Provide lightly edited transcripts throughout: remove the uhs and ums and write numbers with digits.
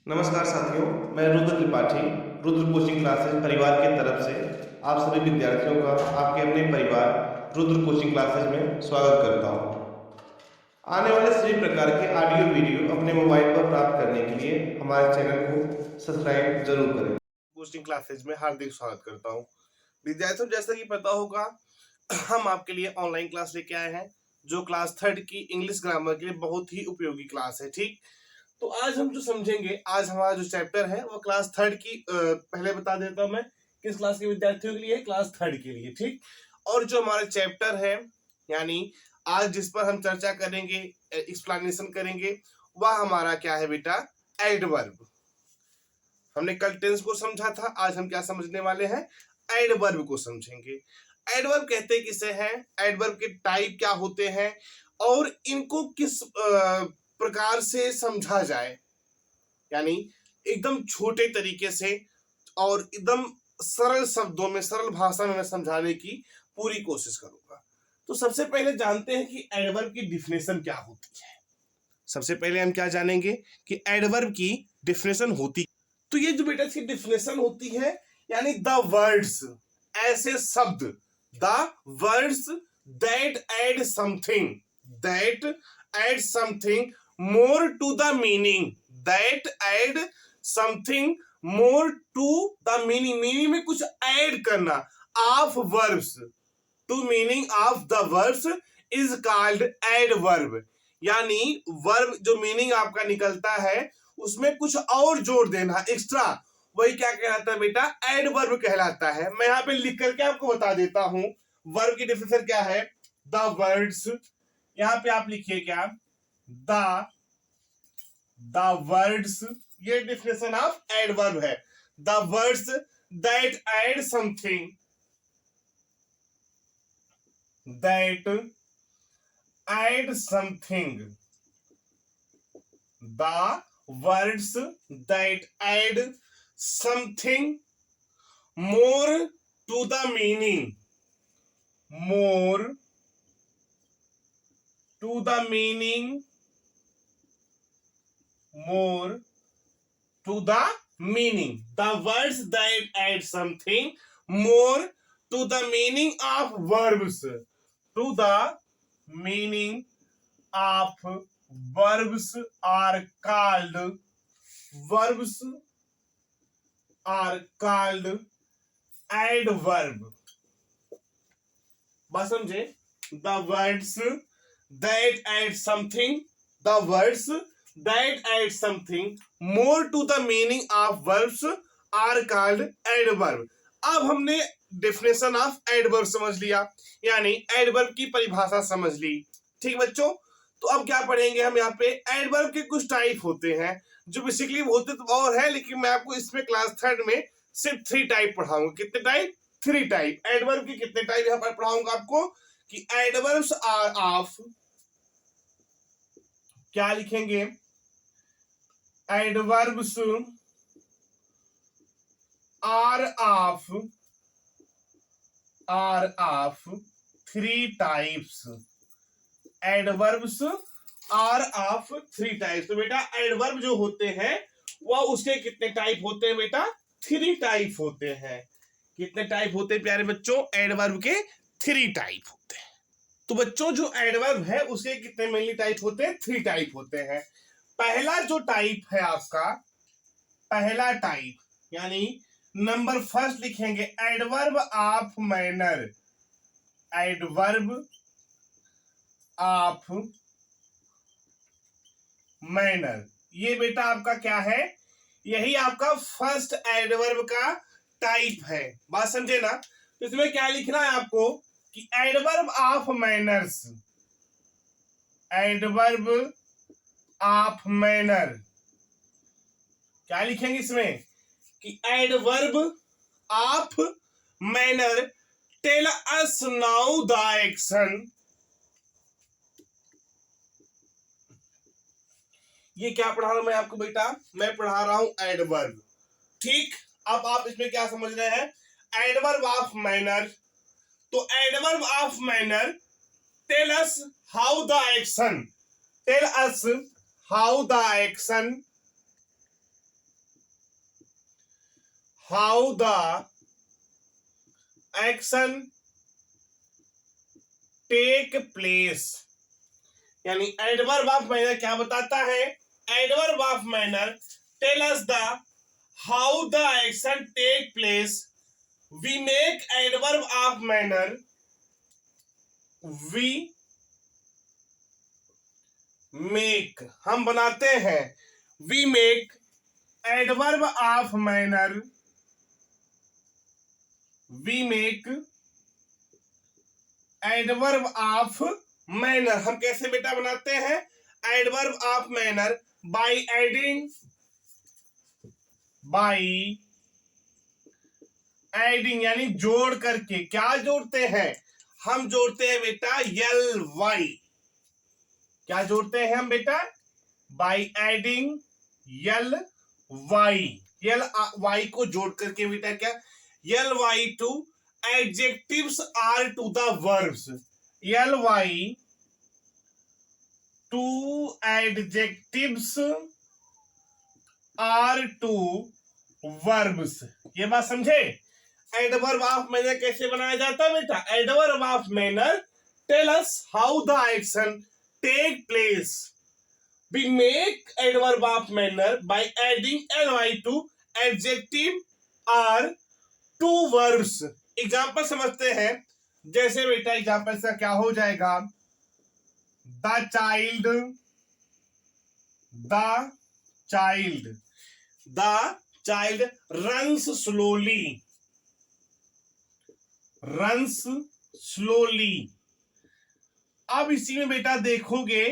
नमस्कार साथियों, मैं रुद्र त्रिपाठी रुद्र कोचिंग क्लासेस परिवार के तरफ से आप सभी विद्यार्थियों का आपके अपने परिवार रुद्र कोचिंग क्लासेस में स्वागत करता हूं। आने वाले सभी प्रकार के ऑडियो वीडियो अपने मोबाइल पर प्राप्त करने के लिए हमारे चैनल को सब्सक्राइब जरूर करें। कोचिंग क्लासेस में हार्दिक स्वागत करता हूं। विद्यार्थियों, जैसा कि पता होगा, हम आपके लिए ऑनलाइन क्लास लेके आए हैं जो क्लास थर्ड की इंग्लिश ग्रामर के लिए बहुत ही उपयोगी क्लास है। ठीक, तो आज हम जो समझेंगे, आज हमारा जो चैप्टर है वो क्लास थर्ड की पहले बता देता हूं मैं किस क्लास के विद्यार्थियों के लिए, क्लास थर्ड के लिए। ठीक, और जो हमारा चैप्टर है, यानी आज जिस पर हम चर्चा करेंगे, एक्सप्लेनेशन करेंगे, वह हमारा क्या है बेटा, एडवर्ब। हमने कल टेंस को समझा था, आज हम क्या समझने वाले हैं, एडवर्ब को समझेंगे। एडवर्ब कहते किसे हैं, एडवर्ब के टाइप क्या होते हैं और इनको किस प्रकार से समझा जाए, यानी एकदम छोटे तरीके से और एकदम सरल शब्दों में, सरल भाषा में मैं समझाने की पूरी कोशिश करूंगा। तो सबसे पहले जानते हैं कि एडवर्ब की डिफिनेशन क्या होती है। सबसे पहले हम क्या जानेंगे कि एडवर्ब की डिफिनेशन होती, तो ये जो बेटा इसकी डिफिनेशन होती है, यानी द वर्ड्स, ऐसे शब्द, the words that add something, that add something more to the meaning, that add something more to the meaning, meaning में कुछ ऐड करना, of verbs, to meaning of the verbs is called adverb, यानी verb जो meaning आपका निकलता है उसमें कुछ और जोड़ देना, एक्स्ट्रा, वही क्या कहलाता है बेटा, एडवर्ब कहलाता है। मैं यहाँ पे लिख करके आपको बता देता हूं वर्ब की डिफिनेशन क्या है। द वर्ड्स, यहाँ पे आप लिखिए क्या, द वर्ड्स, ये डिफिनेशन ऑफ एडवर्ब है। The words that add something, that add something, the words that add something more to the meaning, more to the meaning, more to the meaning, the words that add something more to the meaning of verbs, to the meaning of verbs are called, verbs are called adverb। बात समझे, the words that add something, the words that add something more to the meaning of verbs are called adverb। अब हमने definition of adverb समझ लिया, यानी adverb की परिभाषा समझ ली। ठीक बच्चों, तो अब क्या पढ़ेंगे हम, यहाँ पे एडवर्ब के कुछ टाइप होते हैं जो बेसिकली होते तो और है, लेकिन मैं आपको इसमें क्लास थर्ड में सिर्फ 3 टाइप पढ़ाऊंगा। कितने टाइप, 3 टाइप। एडवर्ब के कितने टाइप यहाँ पर पढ़ाऊंगा आपको कि एडवर्ब्स आर ऑफ, क्या लिखेंगे, adverbs are of 3 types, adverbs are of 3 types. तो बेटा एडवर्ब जो होते हैं वह उसके कितने टाइप होते हैं बेटा, 3 टाइप होते हैं। कितने टाइप होते हैं प्यारे बच्चों, एडवर्ब के 3 टाइप होते हैं। तो बच्चों जो एडवर्ब है उसके कितने मेनली टाइप होते हैं, 3 टाइप होते हैं। पहला जो टाइप है आपका, पहला टाइप, यानी नंबर फर्स्ट लिखेंगे adverb of manner, adverb of manner, ये बेटा आपका क्या है, यही आपका फर्स्ट एडवर्ब का टाइप है। बात समझे ना, तो इसमें क्या लिखना है आपको कि adverb of manners, adverb of manner, क्या लिखेंगे इसमें कि adverb of manner tell us now the action, ये क्या पढ़ा रहा हूं मैं आपको बेटा, मैं पढ़ा रहा हूं एडवर्ब। ठीक, अब आप इसमें क्या समझ रहे हैं, एडवर्ब ऑफ मैनर, तो adverb of manner tell us how the action, tell us how the action how the action take place, यानी एडवर्ब ऑफ मैनर क्या बताता है? Adverb of manner tell us the how the action take place. We make adverb of manner, we make हम बनाते हैं, we make adverb of manner, we make adverb of manner. हम कैसे बेटा बनाते हैं adverb of manner? By adding, by adding यानी जोड़ करके। क्या जोड़ते हैं? हम जोड़ते हैं बेटा यल वाई। क्या जोड़ते हैं हम बेटा? By adding L Y, L Y को जोड़ करके बेटा क्या? L Y to adjectives are to the verbs, L Y to adjectives are to verbs. ये बात समझे? एडवर्ब ऑफ मैनर कैसे बनाया जाता है बेटा? Adverb of manner tell us how the action take place. We make adverb of manner by adding ly to adjective or to verbs। Example समझते हैं। जैसे बेटा एग्जाम्पल से क्या हो जाएगा? The child, the child, the child runs slowly, runs slowly. अब इसी में बेटा देखोगे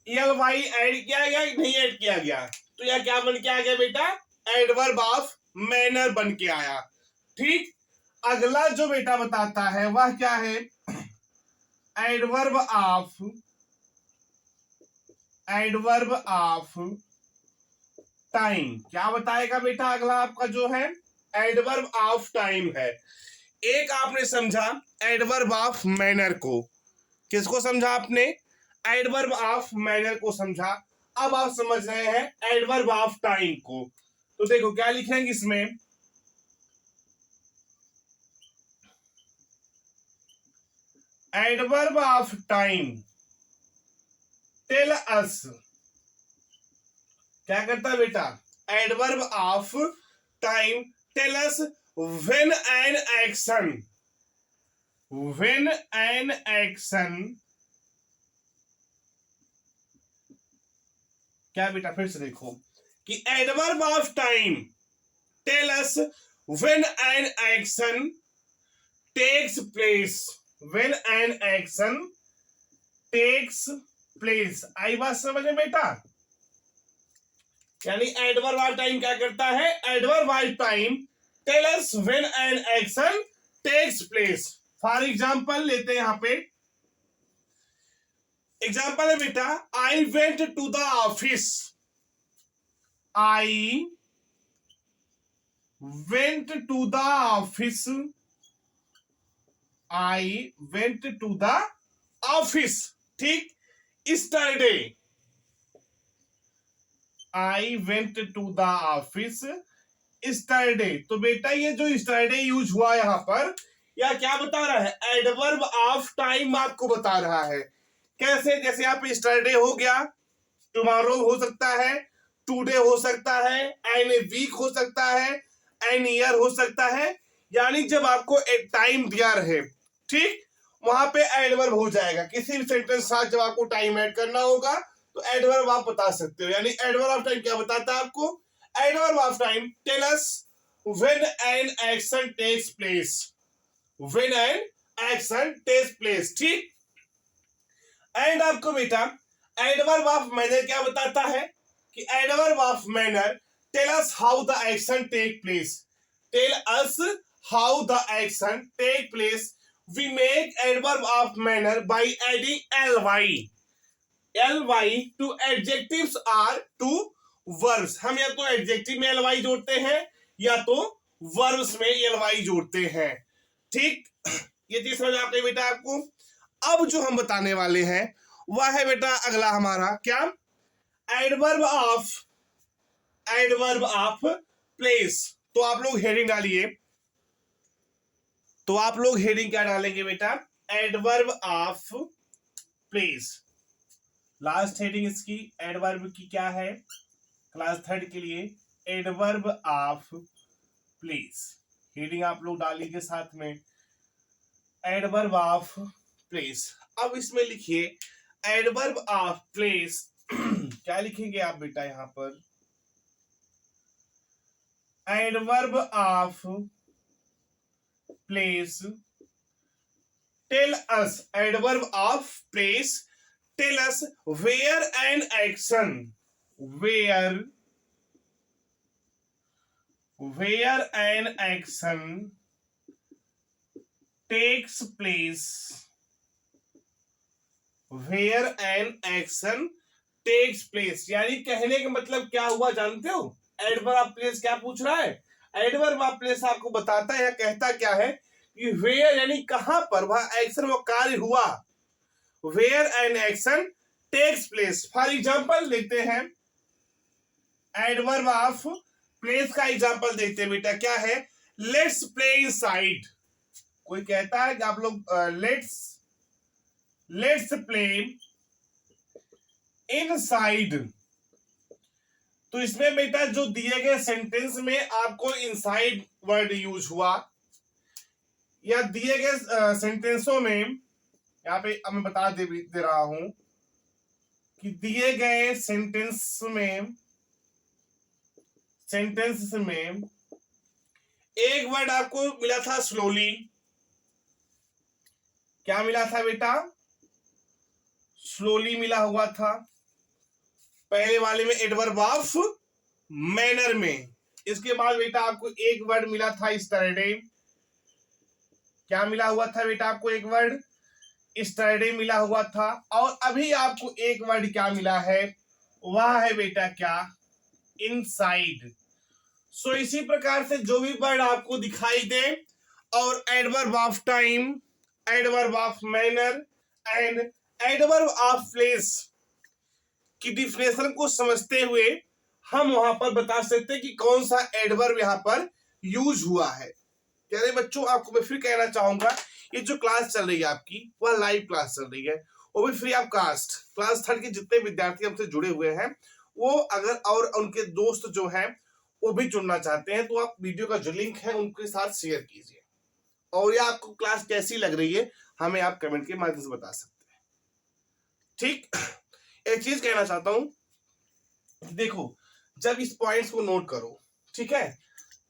यल वाई ऐड किया गया, नहीं ऐड किया गया, तो यह क्या बन के आ गया बेटा? एडवर्ब ऑफ मैनर बन के आया। ठीक, अगला जो बेटा बताता है वह क्या है? Adverb of time. क्या बताएगा बेटा? अगला आपका जो है एडवर्ब ऑफ टाइम है। एक आपने समझा एडवर्ब ऑफ मैनर को, किसको समझा आपने? एडवर्ब ऑफ मैनर को समझा। अब आप समझ रहे हैं एडवर्ब ऑफ टाइम को। तो देखो क्या लिखेंगे इसमें? Adverb of time tell us, क्या करता है बेटा? Adverb of time tell us when an action, when an action, क्या बेटा? फिर से देखो कि adverb of time tell us when an action takes place, when an action takes place. आई बात समझ में बेटा? यानी एडवर्ब ऑफ टाइम क्या करता है? Adverb of time tell us when an action takes place. For example लेते हैं यहां पे एग्जाम्पल है बेटा, I went to the office, I went to the office, I went to the office. ठीक, yesterday, I went to the office yesterday. तो बेटा ये जो स्टरडे यूज हुआ यहां पर, यह क्या बता रहा है? एडवर्ब ऑफ टाइम आपको बता रहा है। कैसे? जैसे आप स्टरडे हो गया, टुमारो हो सकता है, टुडे हो सकता है, एन वीक हो सकता है, एन ईयर हो सकता है। यानी जब आपको एक टाइम दिया रहे, ठीक, वहां पे एडवर्ब हो जाएगा। किसी भी सेंटेंस साथ जब आपको टाइम ऐड करना होगा तो एडवर्ब आप बता सकते हो। यानी एडवर्ब ऑफ टाइम क्या बताता है आपको? Adverb of time tell us when an action takes place, when an action takes place. ठीक, एंड आपको बेटा एडवर्ब ऑफ मैनर क्या बताता है? कि adverb of manner tell us how the action take place, tell us how the action take place. We make adverb of manner by adding ly to adjectives are to verbs. हम या तो adjective में ly जोड़ते हैं या तो verbs में ly जोड़ते हैं। ठीक, ये चीज समझ आ गई बेटा आपको? अब जो हम बताने वाले हैं वह है बेटा अगला हमारा क्या? Adverb of place. तो आप लोग हेडिंग डालिए। तो आप लोग हेडिंग क्या डालेंगे बेटा? Adverb of place. Last heading इसकी एडवर्ब की क्या है क्लास थर्ड के लिए? Adverb of place. हेडिंग आप लोग डालिए साथ में एडवर्ब ऑफ प्लेस। अब इसमें लिखिए एडवर्ब ऑफ प्लेस। क्या लिखेंगे आप बेटा यहां पर? Adverb of place tell us, adverb of place tell us where an action, where an action takes place, where an action takes place। यानी कहने का मतलब क्या हुआ जानते हो? एडवर्ब ऑफ प्लेस क्या पूछ रहा है? एडवर्ब ऑफ प्लेस आपको बताता है या कहता क्या है कि वेयर यानी कहां पर वह एक्शन वो कार्य हुआ, where an action takes place. For example लेते हैं एडवर्ब ऑफ प्लेस का एग्जाम्पल देखते हैं बेटा। क्या है? Let's play inside. कोई कहता है कि आप लोग लेट्स प्ले इनसाइड। तो इसमें बेटा जो दिए गए सेंटेंस में आपको इनसाइड वर्ड यूज हुआ, या दिए गए सेंटेंसों में यहां पे अब मैं बता दे रहा हूं कि दिए गए सेंटेंस में एक वर्ड आपको मिला था स्लोली। क्या मिला था बेटा? स्लोली मिला हुआ था पहले वाले में एडवर्ब ऑफ मैनर में। इसके बाद बेटा आपको एक वर्ड मिला था स्टरडे। क्या मिला हुआ था बेटा आपको? एक वर्ड स्टरडे मिला हुआ था। और अभी आपको एक वर्ड क्या मिला है? वह है बेटा क्या? इनसाइड। सो इसी प्रकार से जो भी वर्ड आपको दिखाई दे और adverb of time, adverb of manner and adverb of place की डिफिनेशन को समझते हुए हम वहां पर बता सकते हैं कि कौन सा एडवर्ब यहां पर यूज हुआ है। प्यारे बच्चों, आपको मैं फिर कहना चाहूंगा, ये जो क्लास चल रही है आपकी वह लाइव क्लास चल रही है, वो भी free of cost. Class third के जितने विद्यार्थी हमसे जुड़े हुए हैं वो अगर और उनके दोस्त जो हैं वो भी जुड़ना चाहते हैं तो आप वीडियो का जो लिंक है उनके साथ शेयर कीजिए। और ये आपको क्लास कैसी लग रही है हमें आप कमेंट के माध्यम से बता सकते हैं। ठीक, एक चीज कहना चाहता हूं, देखो जब इस पॉइंट्स को नोट करो, ठीक है,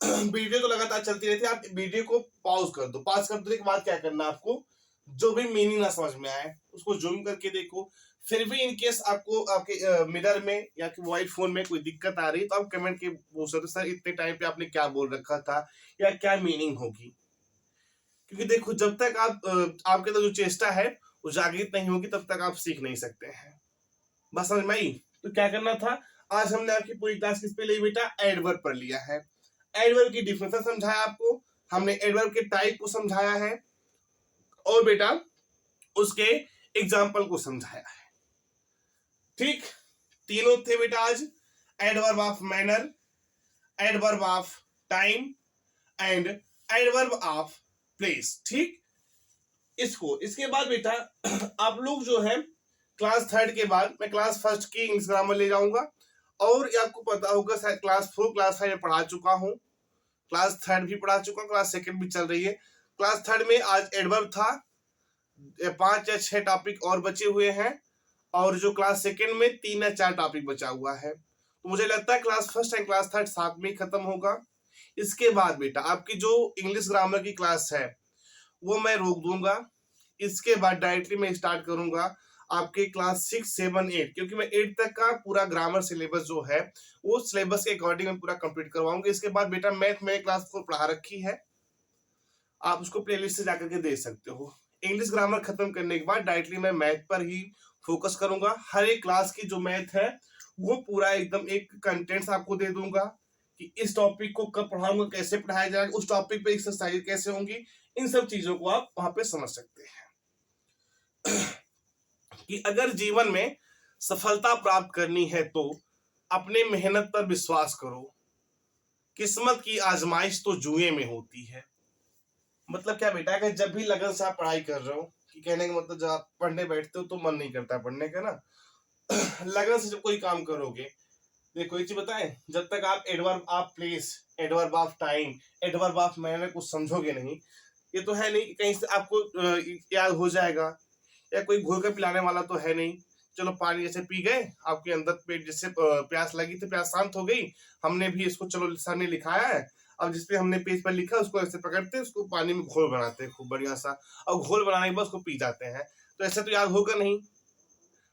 वीडियो तो लगातार चलती रहती है, आप वीडियो को पॉज कर दो। पॉज कर देने के बाद क्या करना आपको, जो भी मीनिंग ना समझ में आए उसको जूम करके देखो। फिर भी इनकेस आपको आपके मिरर में या कि मोबाइल फोन में कोई दिक्कत आ रही है तो आप कमेंट के बोल सकते सर इतने टाइम पे आपने क्या बोल रखा था या क्या मीनिंग होगी। क्योंकि देखो जब तक आप आपके तो जो चेष्टा है वो जागृत नहीं होगी तब तक आप सीख नहीं सकते हैं। बस समझ में आई? तो क्या करना था, आज हमने आपकी पूरी क्लास किस पे ली बेटा? एडवर्ब पर लिया है। एडवर्ब की डिफिनेशन समझाया आपको हमने, एडवर्ब के टाइप को समझाया है और बेटा उसके एग्जाम्पल को समझाया है। ठीक, तीनों थे बेटा आज, adverb of manner, adverb of time and adverb of place. ठीक, इसके बाद बेटा आप लोग जो है क्लास थर्ड के बाद मैं क्लास फर्स्ट की इंग्लिश ग्रामर ले जाऊंगा। और आपको पता होगा शायद क्लास 4 क्लास 5 में पढ़ा चुका हूँ, क्लास थर्ड भी पढ़ा चुका हूँ, क्लास सेकंड भी चल रही है। क्लास थर्ड में आज एडवर्ब था, 5 या 6 टॉपिक और बचे हुए हैं और जो क्लास सेकंड में 3 या 4 टॉपिक बचा हुआ है। तो मुझे लगता है class first and class third साथ में ही खत्म होगा। इसके बाद बेटा आपकी जो इंग्लिश ग्रामर की क्लास है वो मैं रोक दूंगा। इसके बाद डायरेक्टली मैं स्टार्ट करूंगा आपके क्लास 6, 7, 8, क्योंकि मैं 8 तक का पूरा ग्रामर सिलेबस जो है वो सिलेबस के अकॉर्डिंग मैं पूरा कंप्लीट करवाऊंगा। इसके बाद बेटा मैथ में क्लास 4 पढ़ा रखी है, आप उसको प्लेलिस्ट से जाकर के देख सकते हो। इंग्लिश ग्रामर खत्म करने के बाद डायरेक्टली मैं मैथ पर ही फोकस करूंगा। हर एक क्लास की जो मैथ है वो पूरा एकदम एक कंटेंट्स आपको दे दूंगा कि इस टॉपिक को कब पढ़ाऊंगा, कैसे पढ़ाया जाएगा, उस टॉपिक पे एक्सरसाइज कैसे होंगी, इन सब चीजों को आप वहां पे समझ सकते हैं। कि अगर जीवन में सफलता प्राप्त करनी है तो अपने मेहनत पर विश्वास करो। किस्मत की आजमाइश तो जुए में होती है। मतलब क्या बेटा, अगर जब भी लगन से आप पढ़ाई कर रहे हो, कि कहने का मतलब जब आप पढ़ने बैठते हो तो मन नहीं करता पढ़ने का ना, लगन से जब कोई काम करोगे, देखो एक चीज बताएं, जब तक आप adverb of place, adverb of time, adverb of manner कुछ समझोगे नहीं, ये तो है नहीं कि कहीं से आपको याद हो जाएगा, या कोई घोल कर पिलाने वाला तो है नहीं। चलो पानी जैसे पी गए, आपके अंदर पेट जैसे प्यास लगी तो प्यास शांत हो गई, हमने भी इसको, चलो सर ने लिखाया है, अब जिसपे हमने पेज पर लिखा उसको ऐसे पकड़ते, उसको पानी में घोल बनाते हैं खूब बढ़िया सा, और घोल बनाने के बाद उसको पी जाते हैं। तो ऐसे तो याद होगा नहीं,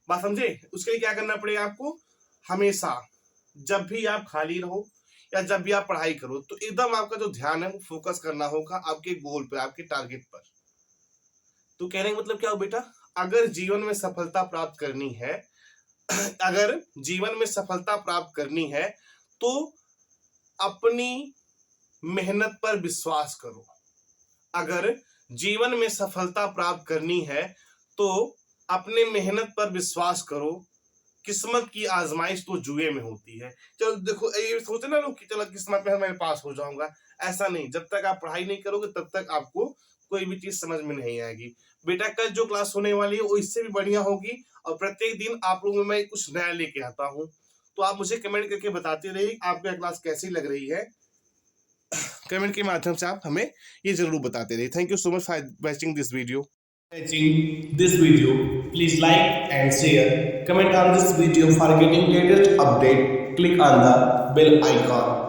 बात समझे? उसके लिए क्या करना पड़ेगा आपको, हमेशा जब भी आप खाली रहो या जब भी आप पढ़ाई करो, तो एकदम आपका जो ध्यान है वो फोकस करना होगा आपके गोल पे, आपके टारगेट पर। तो कहने का मतलब क्या हो बेटा, अगर जीवन में सफलता प्राप्त करनी है, अगर जीवन में सफलता प्राप्त करनी है तो अपनी मेहनत पर विश्वास करो। अगर जीवन में सफलता प्राप्त करनी है तो अपने मेहनत पर विश्वास करो, किस्मत की आजमाइश तो जुए में होती है। चलो देखो, ये सोचे ना लोग कि चलो किस्मत में मैं पास हो जाऊंगा, ऐसा नहीं। जब तक आप पढ़ाई नहीं करोगे तब तक आपको कोई भी चीज समझ में नहीं आएगी। बेटा कल जो क्लास होने वाली है वो इससे भी बढ़िया होगी, और प्रत्येक दिन आप लोगों में मैं कुछ नया लेके आता हूँ। तो आप मुझे कमेंट करके बताते रहिए आपको क्लास कैसी लग रही है। कमेंट के माध्यम से आप हमें ये जरूर बताते रहिए। Thank you so much for watching this video. Watching this video, please like and share. Comment on this video for getting latest update. Click on the bell icon.